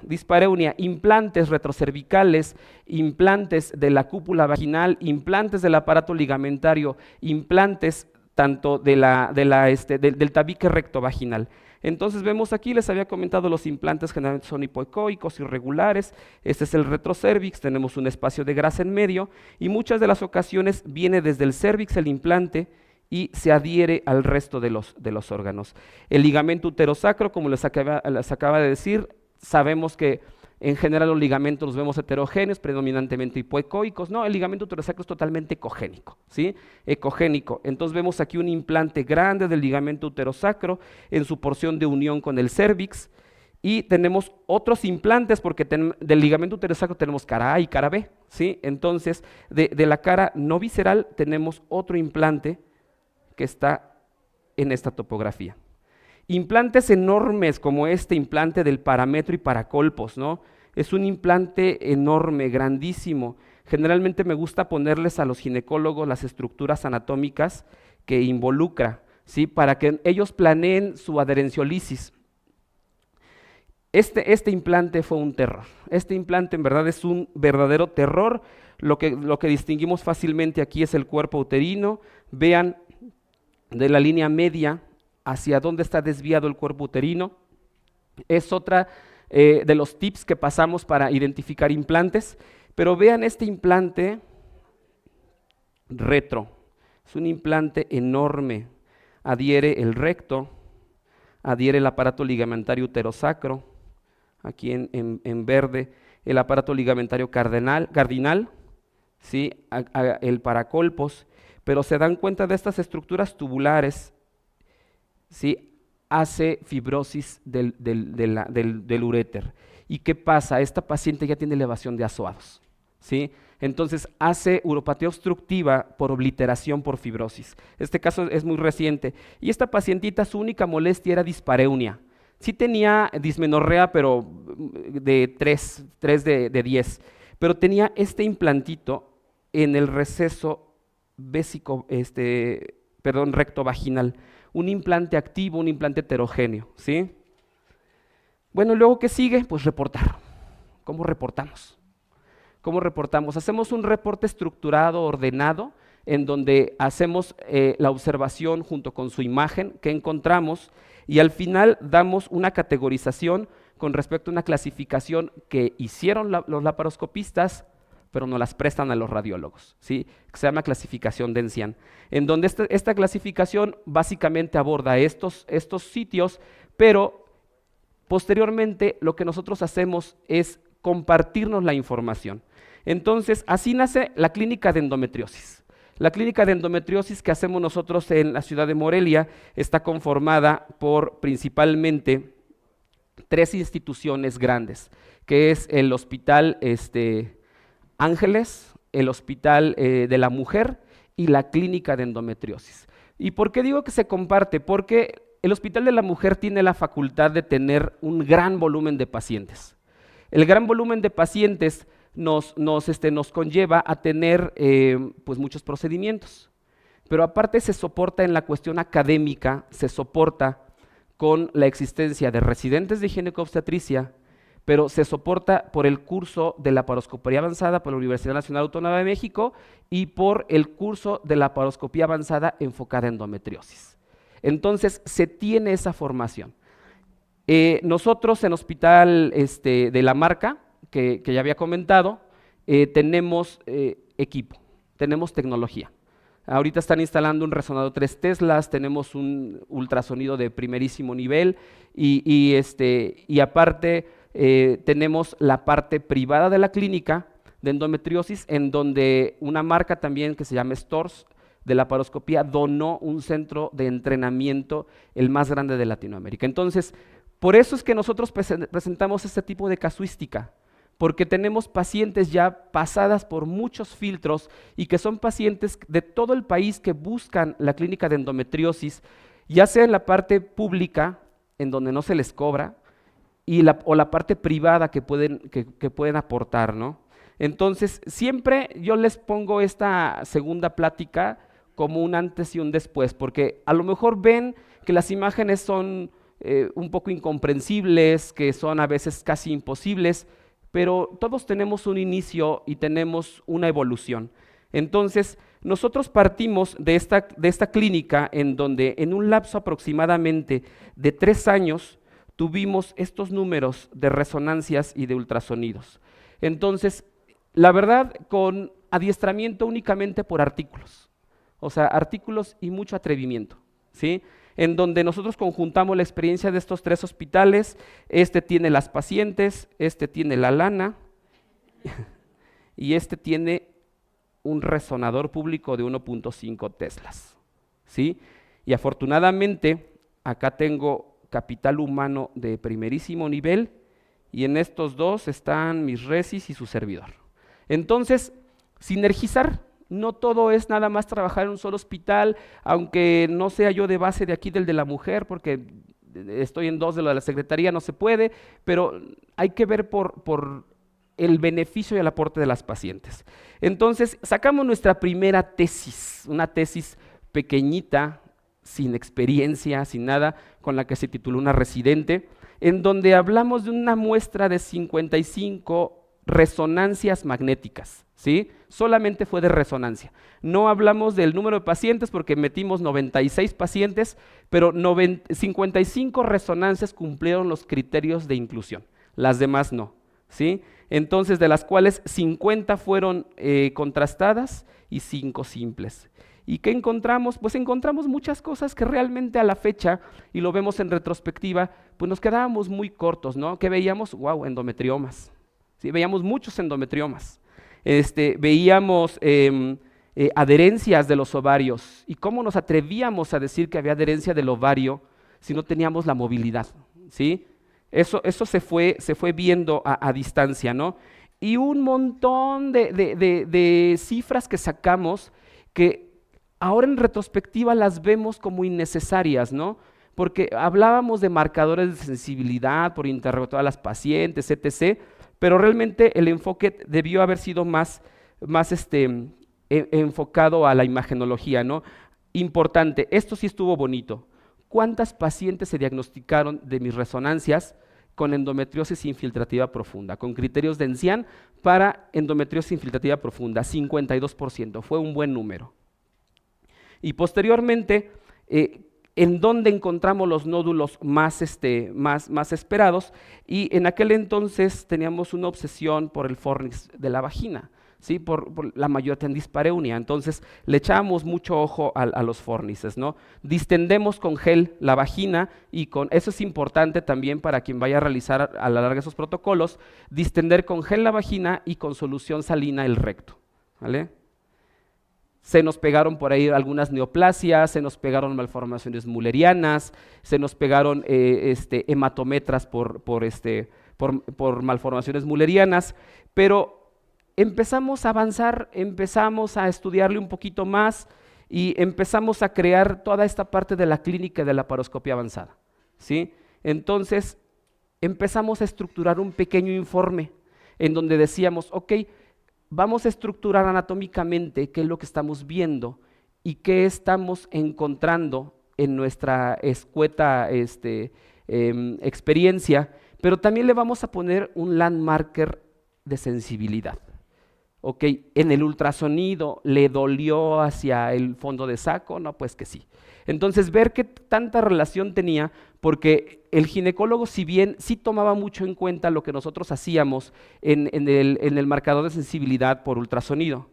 implantes retrocervicales, implantes de la cúpula vaginal, implantes del aparato ligamentario, implantes tanto del tabique recto vaginal. Entonces vemos aquí, les había comentado, los implantes generalmente son hipoecoicos, irregulares. Este es el retrocervix, tenemos un espacio de grasa en medio y muchas de las ocasiones viene desde el cervix el implante y se adhiere al resto de los órganos. El ligamento uterosacro, como les acaba de decir, sabemos que en general los ligamentos los vemos heterogéneos, predominantemente hipoecoicos. No, el ligamento uterosacro es totalmente ecogénico, ¿sí? Ecogénico. Entonces vemos aquí un implante grande del ligamento uterosacro en su porción de unión con el cervix, y tenemos otros implantes porque del ligamento uterosacro tenemos cara A y cara B, ¿sí? Entonces de la cara no visceral tenemos otro implante que está en esta topografía. Implantes enormes como este implante del parametro y paracolpos, ¿no? Es un implante enorme, grandísimo. Generalmente me gusta ponerles a los ginecólogos las estructuras anatómicas que involucra, ¿sí? Para que ellos planeen su adherenciolisis. Este implante fue un terror. Este implante en verdad es un verdadero terror. Lo que distinguimos fácilmente aquí es el cuerpo uterino. Vean de la línea media hacia dónde está desviado el cuerpo uterino. Es otra de los tips que pasamos para identificar implantes, pero vean este implante retro. Es un implante enorme, adhiere el recto, adhiere el aparato ligamentario uterosacro, aquí en verde, el aparato ligamentario cardinal, ¿sí? El paracolpos, pero se dan cuenta de estas estructuras tubulares, ¿sí? Hace fibrosis del uréter. ¿Y qué pasa? Esta paciente ya tiene elevación de azoados, ¿sí? Entonces hace uropatía obstructiva por obliteración por fibrosis. Este caso es muy reciente. Y esta pacientita, su única molestia era dispareunia. Sí tenía dismenorrea, pero de 3 de 10. Pero tenía este implantito en el receso recto vaginal. Un implante activo, un implante heterogéneo, ¿sí? Bueno, luego, ¿qué sigue? Pues reportar. ¿Cómo reportamos? ¿Cómo reportamos? Hacemos un reporte estructurado, ordenado, en donde hacemos la observación junto con su imagen que encontramos, Y al final damos una categorización con respecto a una clasificación que hicieron los laparoscopistas, pero no las prestan a los radiólogos, ¿sí? Que se llama clasificación de Encián, en donde esta clasificación básicamente aborda estos sitios, pero posteriormente lo que nosotros hacemos es compartirnos la información. Entonces, así nace la clínica de endometriosis. La clínica de endometriosis que hacemos nosotros en la ciudad de Morelia está conformada por principalmente 3 instituciones grandes, que es el Hospital Ángeles, el Hospital de la Mujer y la Clínica de Endometriosis. ¿Y por qué digo que se comparte? Porque el Hospital de la Mujer tiene la facultad de tener un gran volumen de pacientes. El gran volumen de pacientes nos conlleva a tener pues muchos procedimientos, pero aparte se soporta en la cuestión académica, se soporta con la existencia de residentes de ginecobstetricia, pero se soporta por el curso de laparoscopía avanzada por la Universidad Nacional Autónoma de México y por el curso de laparoscopía avanzada enfocada en endometriosis. Entonces, se tiene esa formación. Nosotros en Hospital de la Marca, que ya había comentado, tenemos equipo, tenemos tecnología. Ahorita están instalando un resonador 3 Teslas, tenemos un ultrasonido de primerísimo nivel y aparte tenemos la parte privada de la clínica de endometriosis, en donde una marca también que se llama Stores de laparoscopía donó un centro de entrenamiento, el más grande de Latinoamérica. Entonces, por eso es que nosotros presentamos este tipo de casuística, porque tenemos pacientes ya pasadas por muchos filtros y que son pacientes de todo el país que buscan la clínica de endometriosis, ya sea en la parte pública, en donde no se les cobra, o la parte privada que pueden aportar, ¿no? Entonces, siempre yo les pongo esta segunda plática como un antes y un después, porque a lo mejor ven que las imágenes son un poco incomprensibles, que son a veces casi imposibles, pero todos tenemos un inicio y tenemos una evolución. Entonces, nosotros partimos de esta clínica en donde en un lapso aproximadamente de 3 años tuvimos estos números de resonancias y de ultrasonidos. Entonces, la verdad, con adiestramiento únicamente por artículos, o sea, artículos y mucho atrevimiento, ¿sí? En donde nosotros conjuntamos la experiencia de estos 3 hospitales, tiene las pacientes, tiene la lana y tiene un resonador público de 1.5 Teslas, ¿sí? Y afortunadamente, acá tengo capital humano de primerísimo nivel y en estos 2 están mis resis y su servidor. Entonces, sinergizar. No todo es nada más trabajar en un solo hospital, aunque no sea yo de base de aquí del de la mujer, porque estoy en 2 de lo de la secretaría, no se puede, pero hay que ver por el beneficio y el aporte de las pacientes. Entonces, sacamos nuestra primera tesis, una tesis pequeñita, sin experiencia, sin nada, con la que se tituló Una residente, en donde hablamos de una muestra de 55 resonancias magnéticas, ¿sí? Solamente fue de resonancia. No hablamos del número de pacientes porque metimos 96 pacientes, pero 55 resonancias cumplieron los criterios de inclusión, las demás no, ¿sí? Entonces, de las cuales 50 fueron contrastadas y 5 simples. ¿Y qué encontramos? Pues encontramos muchas cosas que realmente a la fecha, y lo vemos en retrospectiva, pues nos quedábamos muy cortos, ¿no? Que veíamos, wow, endometriomas. Sí, veíamos muchos endometriomas, veíamos adherencias de los ovarios, y cómo nos atrevíamos a decir que había adherencia del ovario si no teníamos la movilidad, ¿sí? Eso se fue viendo a distancia, ¿no? Y un montón de cifras que sacamos que ahora en retrospectiva las vemos como innecesarias, ¿no? Porque hablábamos de marcadores de sensibilidad por interrogar a las pacientes, etc., pero realmente el enfoque debió haber sido más enfocado a la imagenología, ¿no? Importante, esto sí estuvo bonito. ¿Cuántas pacientes se diagnosticaron de mis resonancias con endometriosis infiltrativa profunda, con criterios de Encián para endometriosis infiltrativa profunda? 52%, fue un buen número. Y posteriormente, en dónde encontramos los nódulos más esperados, y en aquel entonces teníamos una obsesión por el fornix de la vagina, ¿sí? Por la mayoría dispareunia. Entonces le echábamos mucho ojo a los fornices, ¿no? Distendemos con gel la vagina, y eso es importante también para quien vaya a realizar a la larga esos protocolos, distender con gel la vagina y con solución salina el recto, ¿vale? Se nos pegaron por ahí algunas neoplasias, se nos pegaron malformaciones mullerianas, se nos pegaron hematometras por malformaciones mullerianas, pero empezamos a avanzar, empezamos a estudiarle un poquito más y empezamos a crear toda esta parte de la clínica de la laparoscopia avanzada, ¿sí? Entonces empezamos a estructurar un pequeño informe en donde decíamos, ok, vamos a estructurar anatómicamente qué es lo que estamos viendo y qué estamos encontrando en nuestra escueta experiencia, pero también le vamos a poner un landmarker de sensibilidad. Ok, en el ultrasonido, ¿le dolió hacia el fondo de saco? No, pues que sí. Entonces, ver qué tanta relación tenía, porque el ginecólogo, si bien sí tomaba mucho en cuenta lo que nosotros hacíamos en el marcador de sensibilidad por ultrasonido.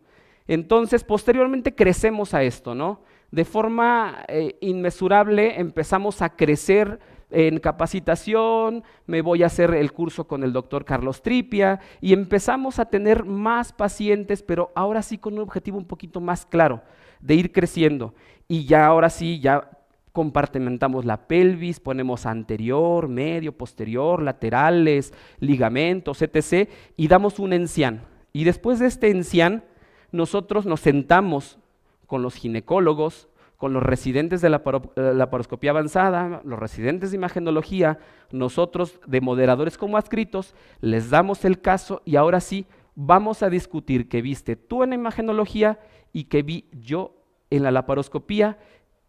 Entonces, posteriormente crecemos a esto, ¿no? De forma inmesurable empezamos a crecer en capacitación, me voy a hacer el curso con el doctor Carlos Tripia y empezamos a tener más pacientes, pero ahora sí con un objetivo un poquito más claro, de ir creciendo. Y ya ahora sí, ya compartimentamos la pelvis, ponemos anterior, medio, posterior, laterales, ligamentos, etc. y damos un ENSIAN. Y después de este ENSIAN, nosotros nos sentamos con los ginecólogos, con los residentes de la laparoscopía avanzada, los residentes de imagenología, nosotros de moderadores como adscritos, les damos el caso y ahora sí vamos a discutir qué viste tú en la imagenología y qué vi yo en la laparoscopía,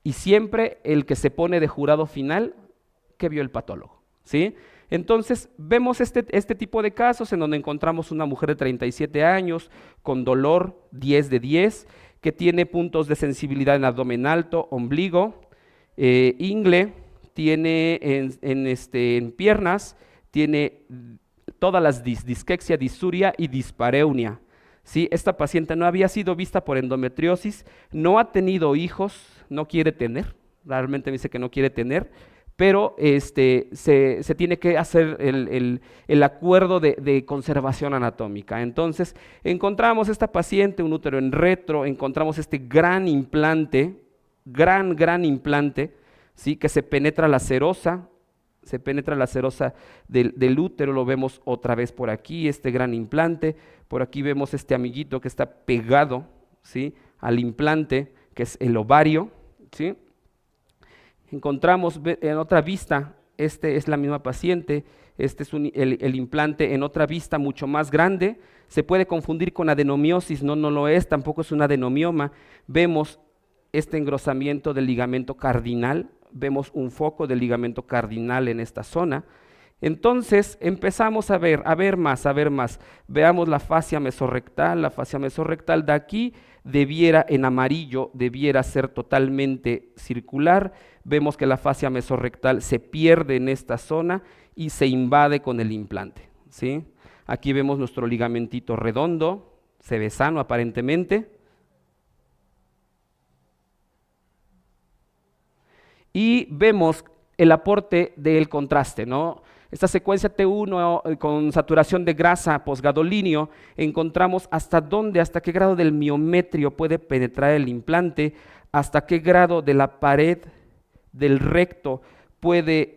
y siempre el que se pone de jurado final, que vio el patólogo, ¿sí? Entonces vemos este tipo de casos en donde encontramos una mujer de 37 años con dolor 10 de 10, que tiene puntos de sensibilidad en abdomen alto, ombligo, ingle, tiene en piernas, tiene todas las disquexia, disuria y dispareunia. ¿Sí? Esta paciente no había sido vista por endometriosis, no ha tenido hijos, no quiere tener, realmente me dice que no quiere tener, pero se tiene que hacer el acuerdo de conservación anatómica. Entonces, encontramos esta paciente, un útero en retro, encontramos este gran implante, gran implante, ¿sí? Que se penetra la serosa del útero, lo vemos otra vez por aquí, este gran implante, por aquí vemos este amiguito que está pegado, ¿sí? Al implante, que es el ovario, ¿sí? Encontramos en otra vista, es la misma paciente, este es el implante en otra vista mucho más grande, se puede confundir con adenomiosis, no lo es, tampoco es un adenomioma. Vemos este engrosamiento del ligamento cardinal, vemos un foco del ligamento cardinal en esta zona. Entonces empezamos a ver más. Veamos la fascia mesorrectal, de aquí en amarillo debiera ser totalmente circular. Vemos que la fascia mesorrectal se pierde en esta zona y se invade con el implante, ¿sí? Aquí vemos nuestro ligamentito redondo, se ve sano aparentemente. Y vemos el aporte del contraste, ¿no? Esta secuencia T1 con saturación de grasa posgadolinio, encontramos hasta qué grado del miometrio puede penetrar el implante, hasta qué grado de la pared del recto puede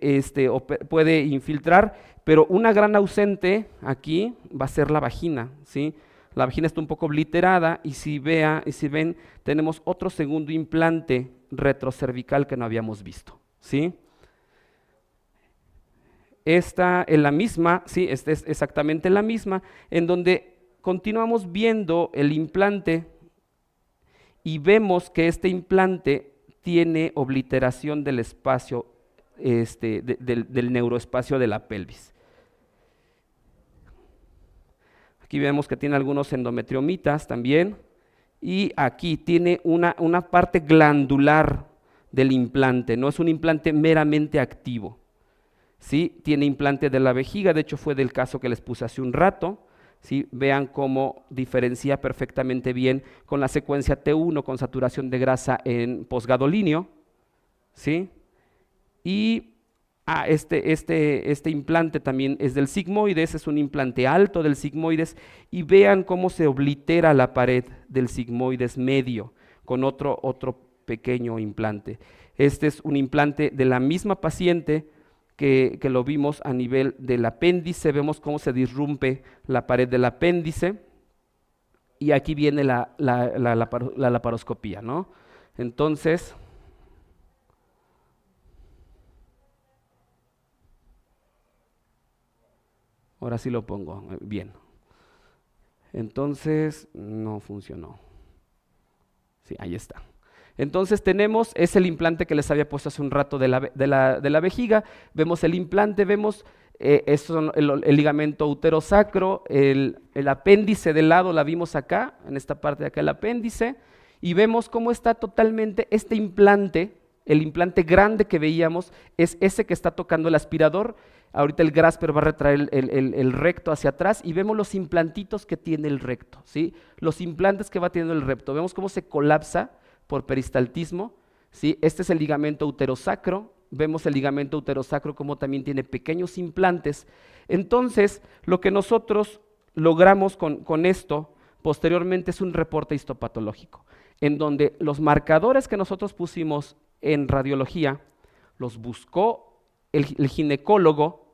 infiltrar, pero una gran ausente aquí va a ser la vagina, ¿sí? La vagina está un poco obliterada y si ven, tenemos otro segundo implante retrocervical que no habíamos visto, ¿sí? Esta es la misma, sí, esta es exactamente la misma, en donde continuamos viendo el implante y vemos que este implante tiene obliteración del espacio, del neuroespacio de la pelvis. Aquí vemos que tiene algunos endometriomitas también, y aquí tiene una parte glandular del implante, no es un implante meramente activo, ¿sí? Tiene implante de la vejiga, de hecho fue del caso que les puse hace un rato, ¿sí? Vean cómo diferencia perfectamente bien con la secuencia T1 con saturación de grasa en posgadolíneo, ¿sí? Y este implante también es del sigmoides, es un implante alto del sigmoides, y vean cómo se oblitera la pared del sigmoides medio con otro pequeño implante. Este es un implante de la misma paciente que lo vimos a nivel del apéndice, vemos cómo se disrumpe la pared del apéndice, y aquí viene la laparoscopía, ¿no? Entonces, ahora sí lo pongo bien. Entonces, no funcionó. Sí, ahí está. Entonces es el implante que les había puesto hace un rato de la vejiga. Vemos el implante, vemos el ligamento uterosacro, el apéndice del lado, la vimos acá, en esta parte de acá el apéndice, y vemos cómo está totalmente este implante, el implante grande que veíamos, es ese que está tocando el aspirador. Ahorita el Grasper va a retraer el recto hacia atrás y vemos los implantitos que tiene el recto, ¿sí? Los implantes que va teniendo el recto. Vemos cómo se colapsa por peristaltismo, ¿sí? Este es el ligamento uterosacro. Vemos el ligamento uterosacro como también tiene pequeños implantes. Entonces, lo que nosotros logramos con esto posteriormente es un reporte histopatológico, en donde los marcadores que nosotros pusimos en radiología los buscó el ginecólogo,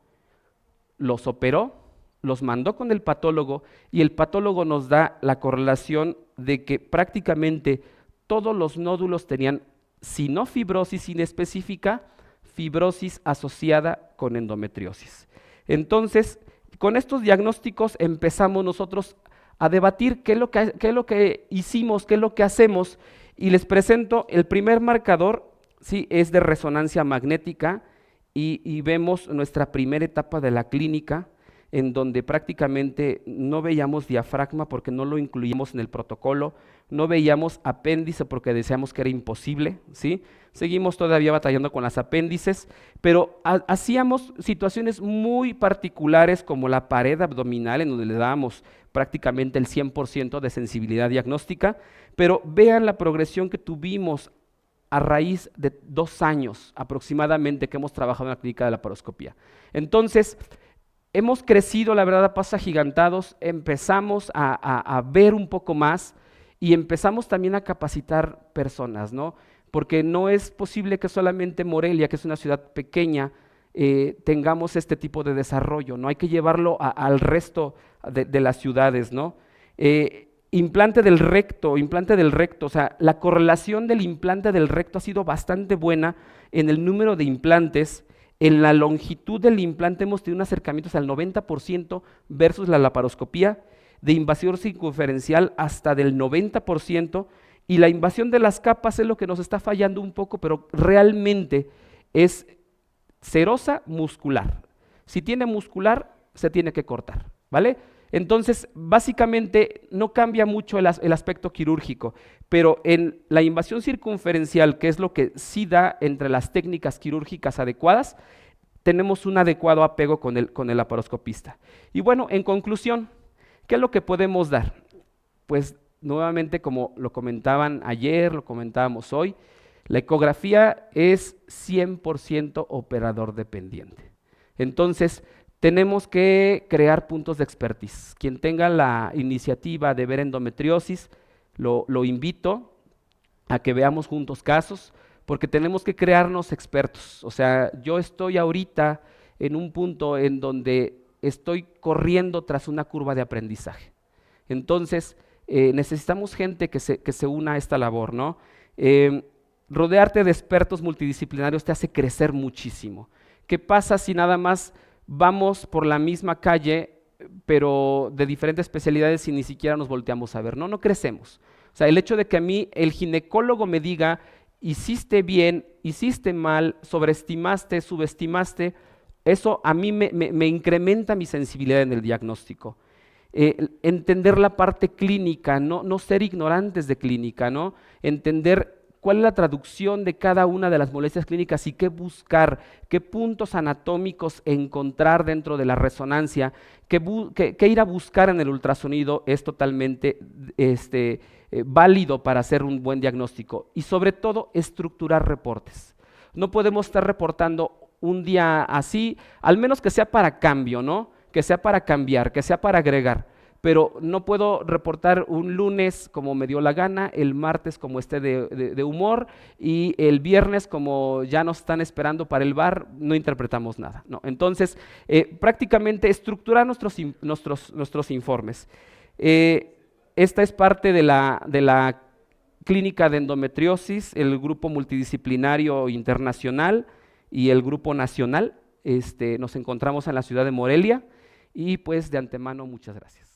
los operó, los mandó con el patólogo y el patólogo nos da la correlación de que prácticamente todos los nódulos tenían, si no fibrosis inespecífica, fibrosis asociada con endometriosis. Entonces, con estos diagnósticos empezamos nosotros a debatir qué es lo que hicimos, qué es lo que hacemos, y les presento el primer marcador, ¿sí? Es de resonancia magnética. Y vemos nuestra primera etapa de la clínica, en donde prácticamente no veíamos diafragma porque no lo incluíamos en el protocolo, no veíamos apéndice porque decíamos que era imposible, ¿sí? Seguimos todavía batallando con las apéndices, pero hacíamos situaciones muy particulares como la pared abdominal, en donde le dábamos prácticamente el 100% de sensibilidad diagnóstica, pero vean la progresión que tuvimos a raíz de 2 años aproximadamente que hemos trabajado en la clínica de la laparoscopía. Entonces, hemos crecido, la verdad, a pasos agigantados, empezamos a ver un poco más y empezamos también a capacitar personas, ¿no? Porque no es posible que solamente Morelia, que es una ciudad pequeña, tengamos este tipo de desarrollo, ¿no? Hay que llevarlo al resto de las ciudades, ¿no? Implante del recto, o sea, la correlación del implante del recto ha sido bastante buena en el número de implantes. En la longitud del implante hemos tenido un acercamiento hasta el 90% versus la laparoscopía, de invasión circunferencial hasta del 90%, y la invasión de las capas es lo que nos está fallando un poco, pero realmente es serosa muscular. Si tiene muscular, se tiene que cortar, ¿vale? Entonces, básicamente no cambia mucho el aspecto quirúrgico, pero en la invasión circunferencial, que es lo que sí da entre las técnicas quirúrgicas adecuadas, tenemos un adecuado apego con el laparoscopista. Y bueno, en conclusión, ¿qué es lo que podemos dar? Pues nuevamente, como lo comentaban ayer, lo comentábamos hoy, la ecografía es 100% operador dependiente. Entonces, tenemos que crear puntos de expertise. Quien tenga la iniciativa de ver endometriosis, lo invito a que veamos juntos casos, porque tenemos que crearnos expertos. O sea, yo estoy ahorita en un punto en donde estoy corriendo tras una curva de aprendizaje. Entonces, necesitamos gente que se una a esta labor, ¿no? Rodearte de expertos multidisciplinarios te hace crecer muchísimo. ¿Qué pasa si nada más vamos por la misma calle, pero de diferentes especialidades y ni siquiera nos volteamos a ver? No crecemos. O sea, el hecho de que a mí el ginecólogo me diga, hiciste bien, hiciste mal, sobreestimaste, subestimaste, eso a mí me incrementa mi sensibilidad en el diagnóstico. Entender la parte clínica, no ser ignorantes de clínica, ¿no? Entender cuál es la traducción de cada una de las molestias clínicas y qué buscar, qué puntos anatómicos encontrar dentro de la resonancia, qué ir a buscar en el ultrasonido es totalmente válido para hacer un buen diagnóstico. Y sobre todo, estructurar reportes. No podemos estar reportando un día así, al menos que sea para cambio, ¿no? Que sea para cambiar, que sea para agregar. Pero no puedo reportar un lunes como me dio la gana, el martes como esté de humor y el viernes como ya nos están esperando para el bar, no interpretamos nada, ¿no? Entonces, prácticamente estructurar nuestros informes. Esta es parte de la clínica de endometriosis, el grupo multidisciplinario internacional y el grupo nacional. Nos encontramos en la ciudad de Morelia y pues de antemano muchas gracias.